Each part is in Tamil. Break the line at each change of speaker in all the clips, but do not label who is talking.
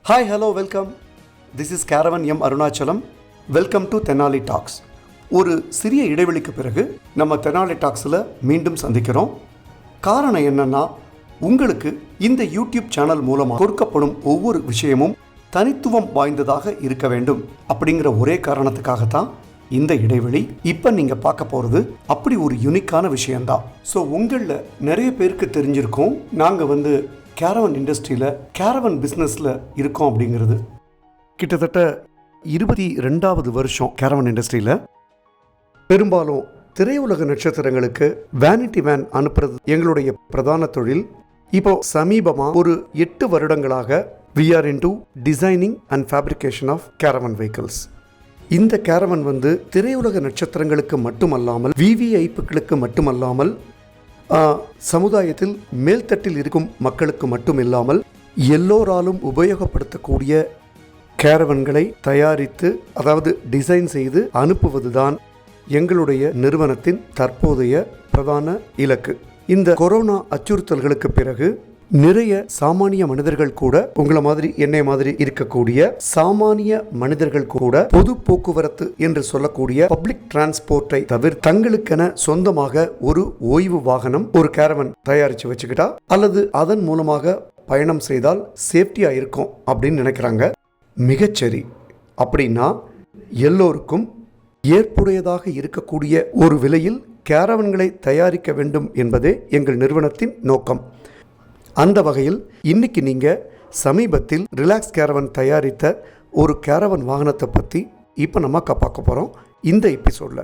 Hi, hello, welcome. This is Caravan M. Arunachalam. Welcome to Tenali Talks. ஒரு சிறிய இடைவெளிக்கு பிறகு நம்ம தெனாலி டாக்ஸில் மீண்டும் சந்திக்கிறோம். காரணம் என்னன்னா, உங்களுக்கு இந்த யூடியூப் சேனல் மூலமாக கொடுக்கப்படும் ஒவ்வொரு விஷயமும் தனித்துவம் வாய்ந்ததாக இருக்க வேண்டும் அப்படிங்கிற ஒரே காரணத்துக்காகத்தான் இந்த இடைவெளி. இப்போ நீங்கள் பார்க்க போகிறது அப்படி ஒரு யூனிக்கான விஷயம்தான். ஸோ உங்களில் நிறைய பேருக்கு தெரிஞ்சிருக்கும், நாங்கள் கேரவன் இண்டஸ்ட்ரியில் கேரவன் பிஸ்னஸில் இருக்கோம் அப்படிங்கிறது. கிட்டத்தட்ட 22வது வருஷம் கேரவன் இண்டஸ்ட்ரியில். பெரும்பாலும் திரையுலக நட்சத்திரங்களுக்கு வேனிட்டி வேன் அனுப்புறது எங்களுடைய பிரதான தொழில். இப்போ சமீபமாக ஒரு 8 வருடங்களாக we are into designing and fabrication of caravan vehicles. இந்த கேரவன் திரையுலக நட்சத்திரங்களுக்கு மட்டுமல்லாமல், விவிஐபிக்களுக்கு மட்டுமல்லாமல், சமுதாயத்தில் மேல்தட்டில் இருக்கும் மக்களுக்கு மட்டும் இல்லாமல் எல்லோராலும் உபயோகப்படுத்தக்கூடிய கேரவன்களை தயாரித்து, அதாவது டிசைன் செய்து அனுப்புவதுதான் எங்களுடைய நிறுவனத்தின் தற்போதைய பிரதான இலக்கு. இந்த கொரோனா அச்சுறுத்தல்களுக்கு பிறகு நிறைய சாமானிய மனிதர்கள் கூட, உங்களை மாதிரி என்னை மாதிரி இருக்கக்கூடிய சாமானிய மனிதர்கள் கூட பொது போக்குவரத்து என்று சொல்லக்கூடிய பப்ளிக் டிரான்ஸ்போர்ட்டை தவிர தங்களுக்கென சொந்தமாக ஒரு ஓய்வு வாகனம், ஒரு கேரவன் தயாரிச்சு வச்சுக்கிட்டா அல்லது அதன் மூலமாக பயணம் செய்தால் சேஃப்டியா இருக்கும் அப்படின்னு நினைக்கிறாங்க. மிகச்சரி. அப்படின்னா எல்லோருக்கும் ஏற்புடையதாக இருக்கக்கூடிய ஒரு விலையில் கேரவன்களை தயாரிக்க வேண்டும் என்பதே எங்கள் நிறுவனத்தின் நோக்கம். அந்த வகையில் இன்னைக்கு நீங்கள் சமீபத்தில் ரிலாக்ஸ் கேரவன் தயாரித்த ஒரு கேரவன் வாகனத்தை பற்றி இப்போ நம்ம பார்க்க போகிறோம் இந்த எபிசோடில்.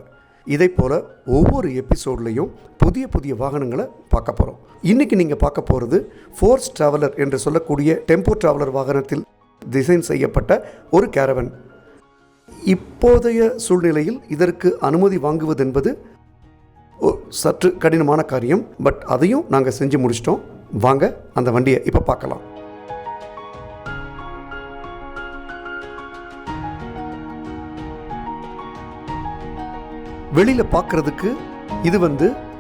இதை போல் ஒவ்வொரு எபிசோட்லேயும் புதிய புதிய வாகனங்களை பார்க்க போகிறோம். இன்றைக்கி நீங்கள் பார்க்க போகிறது ஃபோர்ஸ் ட்ராவலர் என்று சொல்லக்கூடிய டெம்போ ட்ராவலர் வாகனத்தில் டிசைன் செய்யப்பட்ட ஒரு கேரவன். இப்போதைய சூழ்நிலையில் இதற்கு அனுமதி வாங்குவது என்பது சற்று கடினமான காரியம். பட் அதையும் நாங்கள் செஞ்சு முடிச்சிட்டோம். வாங்க அந்த வண்டியை இப்போ பார்க்கலாம். வெளியில் பார்க்குறதுக்கு இது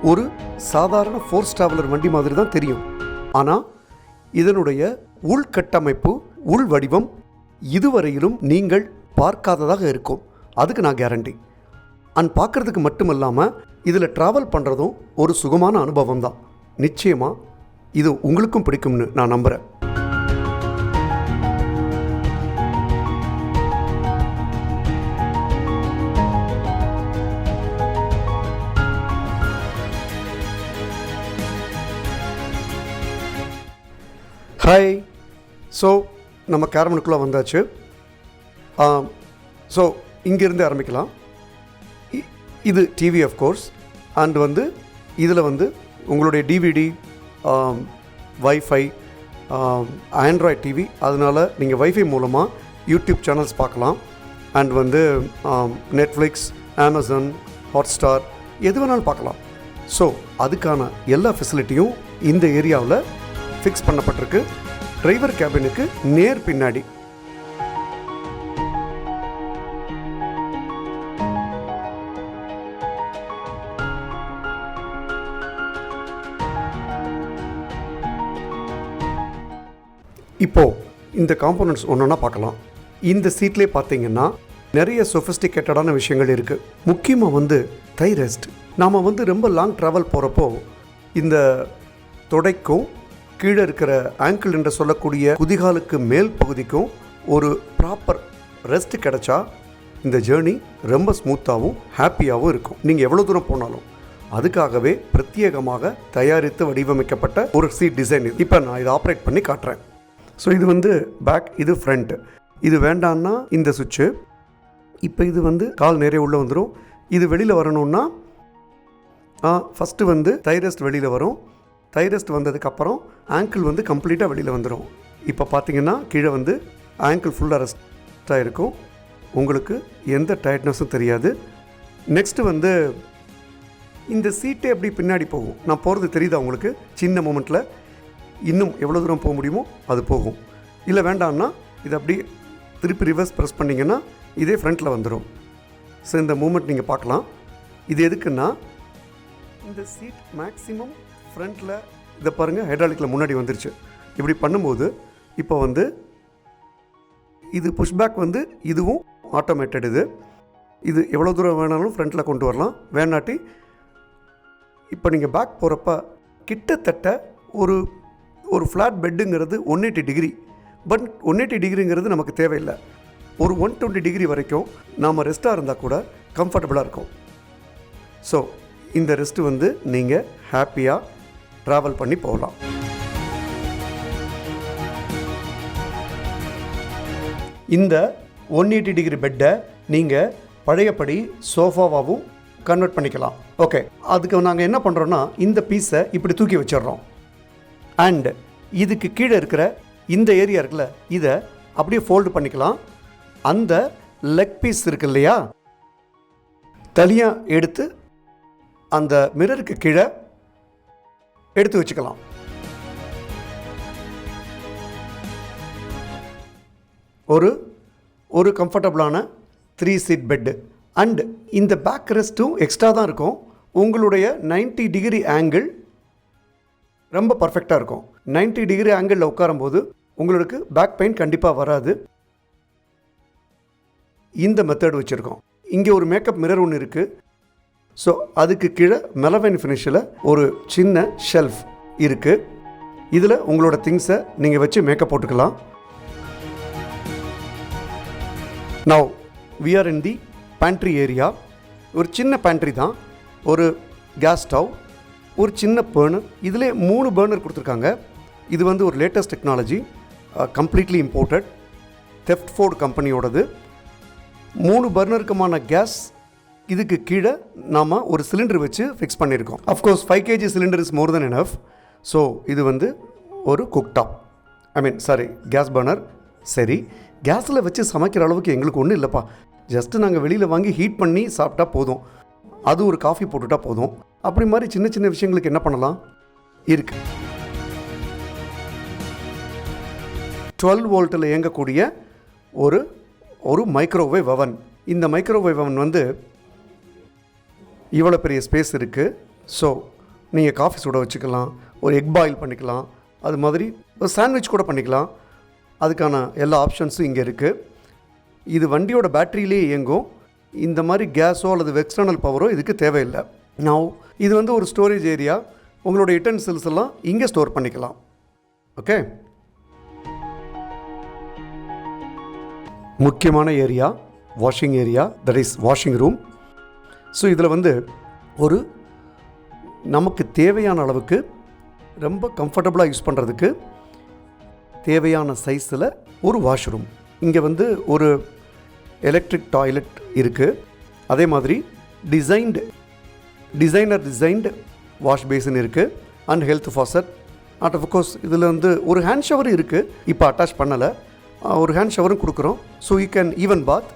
ஒரு சாதாரண ஃபோர்ஸ் ட்ராவலர் வண்டி மாதிரி தான் தெரியும். ஆனால் இதனுடைய உள்கட்டமைப்பு, உள் வடிவம் இதுவரையிலும் நீங்கள் பார்க்காததாக இருக்கும். அதுக்கு நான் கேரண்டி. பார்க்குறதுக்கு மட்டும் இல்லாமல் இதில் ட்ராவல் பண்ணுறதும் ஒரு சுகமான அனுபவம் தான். நிச்சயமாக இது உங்களுக்கும் பிடிக்கும்னு நான் நம்புகிறேன். ஹாய். ஸோ நம்ம கேரவனுக்குள்ளே வந்தாச்சு. ஸோ இங்கேருந்து ஆரம்பிக்கலாம். இது டிவி ஆஃப்கோர்ஸ். அண்ட் இதில் உங்களுடைய டிவிடி, வைஃபை, ஆண்ட்ராய்ட் டிவி, அதனால் நீங்கள் வைஃபை மூலமாக யூடியூப் சேனல்ஸ் பார்க்கலாம். அண்ட் நெட்ஃப்ளிக்ஸ், அமேசான், ஹாட்ஸ்டார் எது வேணாலும் பார்க்கலாம். ஸோ அதுக்கான எல்லா ஃபெசிலிட்டியும் இந்த ஏரியாவில் ஃபிக்ஸ் பண்ணப்பட்டிருக்கு. டிரைவர் கேபினுக்கு நேர் பின்னாடி. இப்போது இந்த காம்போனன்ட்ஸ் ஒன்றா பார்க்கலாம். இந்த சீட்லேயே பார்த்தீங்கன்னா நிறைய சொஃபிஸ்டிகேட்டடான விஷயங்கள் இருக்குது. முக்கியமாக தை ரெஸ்ட். நாம் ரொம்ப லாங் ட்ராவல் போகிறப்போ இந்த தொடைக்கும் கீழே இருக்கிற ஆங்கிள் என்று சொல்லக்கூடிய குதிகாலுக்கு மேல் பகுதிக்கும் ஒரு ப்ராப்பர் ரெஸ்ட் கிடைச்சா இந்த ஜேர்னி ரொம்ப ஸ்மூத்தாகவும் ஹாப்பியாகவும் இருக்கும். நீங்கள் எவ்வளோ தூரம் போனாலும். அதுக்காகவே பிரத்யேகமாக தயாரித்து வடிவமைக்கப்பட்ட ஒரு சீட் டிசைன். இப்போ நான் இதை ஆப்ரேட் பண்ணி காட்டுறேன். ஸோ இது பேக், இது ஃப்ரண்ட். இது வேண்டான்னா இந்த சுவிட்சு. இப்போ இது கால் நிறைய உள்ளே வந்துடும். இது வெளியில் வரணுன்னா ஃபஸ்ட்டு தைரெஸ்ட் வெளியில் வரும். தைரெஸ்ட் வந்ததுக்கப்புறம் ஆங்கிள் கம்ப்ளீட்டாக வெளியில் வந்துடும். இப்போ பார்த்தீங்கன்னா கீழே ஆங்கிள் ஃபுல்லாக ரெஸ்ட்டாக இருக்கும். உங்களுக்கு எந்த டயர்ட்னஸும் தெரியாது. நெக்ஸ்ட்டு இந்த சீட்டே அப்படி பின்னாடி போகும். நான் போகிறது தெரியுதா உங்களுக்கு? சின்ன மூமெண்ட்டில் இன்னும் எவ்வளோ தூரம் போக முடியுமோ அது போகும். இல்லை வேண்டாம்னா இது அப்படி திருப்பி ரிவர்ஸ் ப்ரெஸ் பண்ணிங்கன்னா இதே ஃப்ரண்ட்டில் வந்துடும். ஸோ இந்த மூமெண்ட் நீங்கள் பார்க்கலாம். இது எதுக்குன்னா, இந்த சீட் மேக்ஸிமம் ஃப்ரண்ட்டில் இதை பாருங்கள், ஹைட்ராலிக்கில் முன்னாடி வந்துருச்சு. இப்படி பண்ணும்போது இப்போ இது புஷ்பேக் வந்து இதுவும் ஆட்டோமேட்டட். இது எவ்வளோ தூரம் வேணாலும் ஃப்ரண்ட்டில் கொண்டு வரலாம். வேணாட்டி இப்போ நீங்கள் பேக் போகிறப்ப கிட்டத்தட்ட ஒரு ஃப்ளாட் பெட்டுங்கிறது 180 டிகிரி. பட் 180 டிகிரிங்கிறது நமக்கு தேவையில்லை. ஒரு 120 டிகிரி வரைக்கும் நாம் ரெஸ்ட்டாக இருந்தால் கூட கம்ஃபர்டபுளாக இருக்கும். ஸோ இந்த ரெஸ்ட்டு வந்து நீங்கள் ஹாப்பியாக ட்ராவல் பண்ணி போகலாம். இந்த 180 டிகிரி பெட்டை நீங்கள் பழையபடி சோஃபாவாகவும் கன்வெர்ட் பண்ணிக்கலாம். ஓகே, அதுக்கு நாங்கள் என்ன பண்ணுறோன்னா இந்த பீஸை இப்படி தூக்கி வச்சிடுறோம். அண்ட் இதுக்கு கீழே இருக்கிற இந்த ஏரியா இருக்குல்ல, இதை அப்படியே ஃபோல்டு பண்ணிக்கலாம். அந்த லெக் பீஸ் இருக்கு இல்லையா, தனியாக எடுத்து அந்த மிரருக்கு கீழே எடுத்து வச்சுக்கலாம். ஒரு கம்ஃபர்டபுளான 3 சீட் பெட்டு. அண்ட் இந்த பேக் ரெஸ்ட்டும் எக்ஸ்ட்ரா தான் இருக்கும். உங்களுடைய 90 டிகிரி ஆங்கிள் ரொம்ப பர்ஃபெக்டாக இருக்கும். 90 டிகிரி ஆங்கிளில் உட்காரும்போது உங்களுக்கு பேக் பெயின் கண்டிப்பாக வராது. இந்த மெத்தட் வச்சுருக்கோம். இங்கே ஒரு மேக்கப் மிரர் ஒன்று இருக்குது. ஸோ அதுக்கு கீழே மெலவைன் ஃபினிஷில் ஒரு சின்ன ஷெல்ஃப் இருக்குது. இதில் உங்களோட திங்ஸை நீங்கள் வச்சு மேக்கப் போட்டுக்கலாம். Now we are in the pantry area. ஒரு சின்ன பேண்ட்ரி தான். ஒரு கேஸ் ஸ்டவ், ஒரு சின்ன பர்னர். இதிலே 3 பர்னர் கொடுத்துருக்காங்க. இது வந்து ஒரு latest technology, completely imported, Thetford கம்பெனியோடது. 3 பர்னருக்குமான கேஸ் இதுக்கு கீழே நாம் ஒரு சிலிண்டர் வச்சு ஃபிக்ஸ் பண்ணியிருக்கோம். Of course 5 kg cylinder is more then enough. So இது வந்து ஒரு குக்டாப், கேஸ் பர்னர். சரி, கேஸில் வச்சு சமைக்கிற அளவுக்கு எங்களுக்கு ஒன்றும் இல்லைப்பா. ஜஸ்ட்டு நாங்கள் வெளியில் வாங்கி ஹீட் பண்ணி சாப்பிட்டா போதும், அது ஒரு காஃபி போட்டுட்டா போதும். அப்படி மாதிரி சின்ன சின்ன விஷயங்களுக்கு என்ன பண்ணலாம் இருக்கு. 12 வோல்ட்டில் இயங்கக்கூடிய ஒரு மைக்ரோவேவ் அவன். இந்த மைக்ரோவேவ் அவன் வந்து இவ்வளோ பெரிய ஸ்பேஸ் இருக்குது. ஸோ நீங்கள் காஃபி சுட வச்சுக்கலாம், ஒரு எக் பாயில் பண்ணிக்கலாம், அது மாதிரி ஒரு சாண்ட்விச் கூட பண்ணிக்கலாம். அதுக்கான எல்லா ஆப்ஷன்ஸும் இங்கே இருக்குது. இது வண்டியோட பேட்டரியிலே இயங்கும். இந்த மாதிரி கேஸோ அல்லது எக்ஸ்டர்னல் பவரோ இதுக்கு தேவையில்லை. நான் இது வந்து ஒரு ஸ்டோரேஜ் ஏரியா. உங்களோட யுட்டென்சில்ஸ் எல்லாம் இங்கே ஸ்டோர் பண்ணிக்கலாம். ஓகே, முக்கியமான area washing area, that is washing room. So இதில் வந்து ஒரு நமக்கு தேவையான அளவுக்கு ரொம்ப கம்ஃபர்டபுளாக யூஸ் பண்ணுறதுக்கு தேவையான சைஸில் ஒரு வாஷ்ரூம். இங்கே வந்து ஒரு எலக்ட்ரிக் டாய்லெட் இருக்குது. அதே மாதிரி டிசைன்டு வாஷ் பேசின் இருக்குது. And health faucet. And of course இதில் வந்து ஒரு ஹேண்ட் ஷவர் இருக்குது. இப்போ அட்டாச் பண்ணலை, ஒரு ஹேண்ட் ஷவரும் கொடுக்குறோம். ஸோ யூ கேன் ஈவன் பாத்.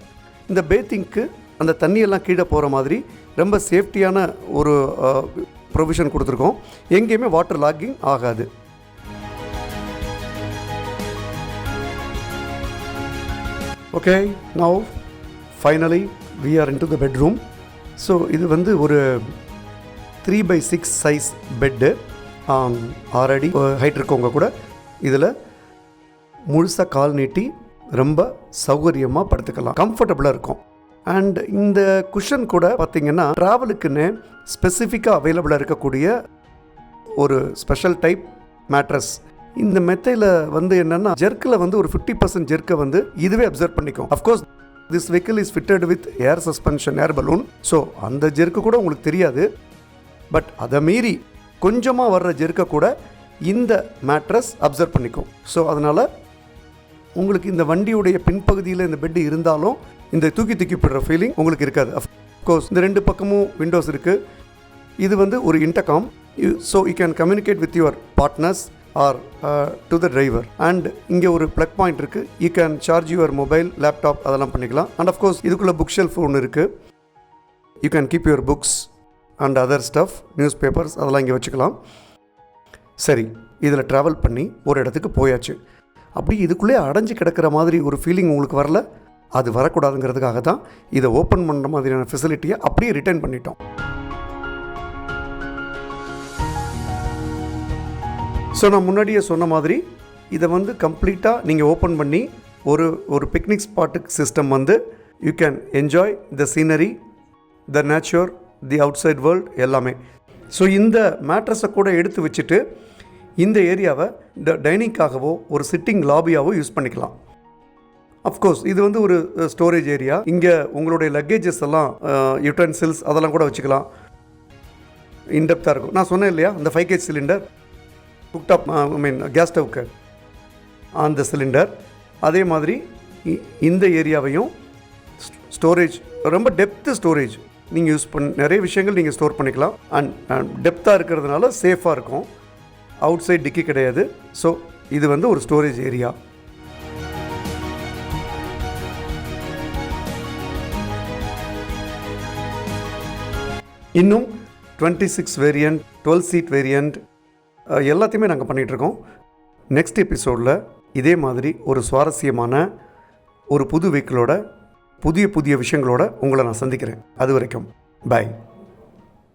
இந்த பேத்திங்க்கு அந்த தண்ணியெல்லாம் கீழே போகிற மாதிரி ரொம்ப சேஃப்டியான ஒரு ப்ரொவிஷன் கொடுத்துருக்கோம். எங்கேயுமே வாட்டர் லாக்கிங் ஆகாது. Okay, now finally we are into the bedroom. So இது வந்து ஒரு 3x6 சைஸ் பெட்டு. 6 அடி ஹைட் இருக்கவங்க கூட இதில் முழுசாக கால் நீட்டி ரொம்ப சௌகரியமாக படுத்துக்கலாம், கம்ஃபர்டபுளாக இருக்கும். அண்ட் இந்த குஷன் கூட பார்த்திங்கன்னா ட்ராவலுக்குன்னு ஸ்பெசிஃபிக்காக அவைலபிளாக இருக்கக்கூடிய ஒரு ஸ்பெஷல் டைப் மேட்ரஸ். இந்த மெத்தையில் வந்து என்னென்னா ஜெர்க்கில் வந்து ஒரு 50% ஜெர்க்கை வந்து இதுவே அப்சர்வ் பண்ணிக்கும். Of course this vehicle is fitted with air suspension, air balloon. So அந்த ஜெர்க்கு கூட உங்களுக்கு தெரியாது. பட் அதை மீறி கொஞ்சமாக வர்ற ஜெர்க்கை கூட இந்த மேட்ரஸ் அப்சர்வ் பண்ணிக்கும். ஸோ அதனால் உங்களுக்கு இந்த வண்டியுடைய பின்பகுதியில் இந்த பெட்டு இருந்தாலும் இந்த தூக்கி போடுற ஃபீலிங் உங்களுக்கு இருக்காது. அஃப்கோர்ஸ் இந்த 2 பக்கமும் விண்டோஸ் இருக்குது. இது வந்து ஒரு intercom. So you can communicate with your partners or to the driver. And இங்கே ஒரு ப்ளக் பாயிண்ட் இருக்குது. You can charge your mobile, laptop அதெல்லாம் பண்ணிக்கலாம். அண்ட் அஃப்கோர்ஸ் இதுக்குள்ளே புக் ஷெல்ஃப் ஒன்று இருக்குது. You can keep your books and other stuff, newspapers அதெல்லாம் இங்கே வச்சுக்கலாம். சரி, இதில் ட்ராவல் பண்ணி ஒரு இடத்துக்கு போயாச்சு. அப்படி இதுக்குள்ளே அடைஞ்சு கிடக்கிற மாதிரி ஒரு ஃபீலிங் உங்களுக்கு வரல. அது வரக்கூடாதுங்கிறதுக்காக தான் இதை ஓப்பன் பண்ணுற மாதிரியான ஃபெசிலிட்டியை அப்படியே ரிட்டர்ன் பண்ணிட்டோம். ஸோ நான் முன்னாடியே சொன்ன மாதிரி இதை வந்து கம்ப்ளீட்டாக நீங்கள் ஓப்பன் பண்ணி ஒரு பிக்னிக் ஸ்பாட்டுக்கு சிஸ்டம் வந்து you can enjoy the scenery, the nature, the outside world எல்லாமே. ஸோ இந்த மேட்ரஸை கூட எடுத்து வச்சுட்டு இந்த ஏரியாவை டைனிங்காகவோ ஒரு சிட்டிங் லாபியாவோ யூஸ் பண்ணிக்கலாம். அஃப்கோர்ஸ் இது வந்து ஒரு ஸ்டோரேஜ் ஏரியா. இங்கே உங்களுடைய லக்கேஜஸ் எல்லாம், யூட்டன்சில்ஸ் அதெல்லாம் கூட வச்சுக்கலாம். இன்டெப்த்தாக இருக்கும். நான் சொன்னேன் இல்லையா, அந்த 5 kg சிலிண்டர் குக்டாப் கேஸ் ஸ்டவ்க்கு அந்த சிலிண்டர். அதே மாதிரி இந்த ஏரியாவையும் ஸ்டோரேஜ், ரொம்ப டெப்த்து ஸ்டோரேஜ் நீங்கள் யூஸ் நிறைய விஷயங்கள் நீங்கள் ஸ்டோர் பண்ணிக்கலாம். அண்ட் டெப்த்தாக இருக்கிறதுனால சேஃபாக இருக்கும். அவுட் சைட் டிக்கி கிடையாது. ஸோ இது வந்து ஒரு ஸ்டோரேஜ் ஏரியா. இன்னும் 26 வேரியண்ட், 12 சீட் வேரியண்ட் எல்லாத்தையுமே நாங்கள் பண்ணிகிட்ருக்கோம். நெக்ஸ்ட் எபிசோடில் இதே மாதிரி ஒரு சுவாரஸ்யமான ஒரு புது வெஹிக்கிளோட புதிய விஷயங்களோட உங்களை நான் சந்திக்கிறேன். அது வரைக்கும் பாய்.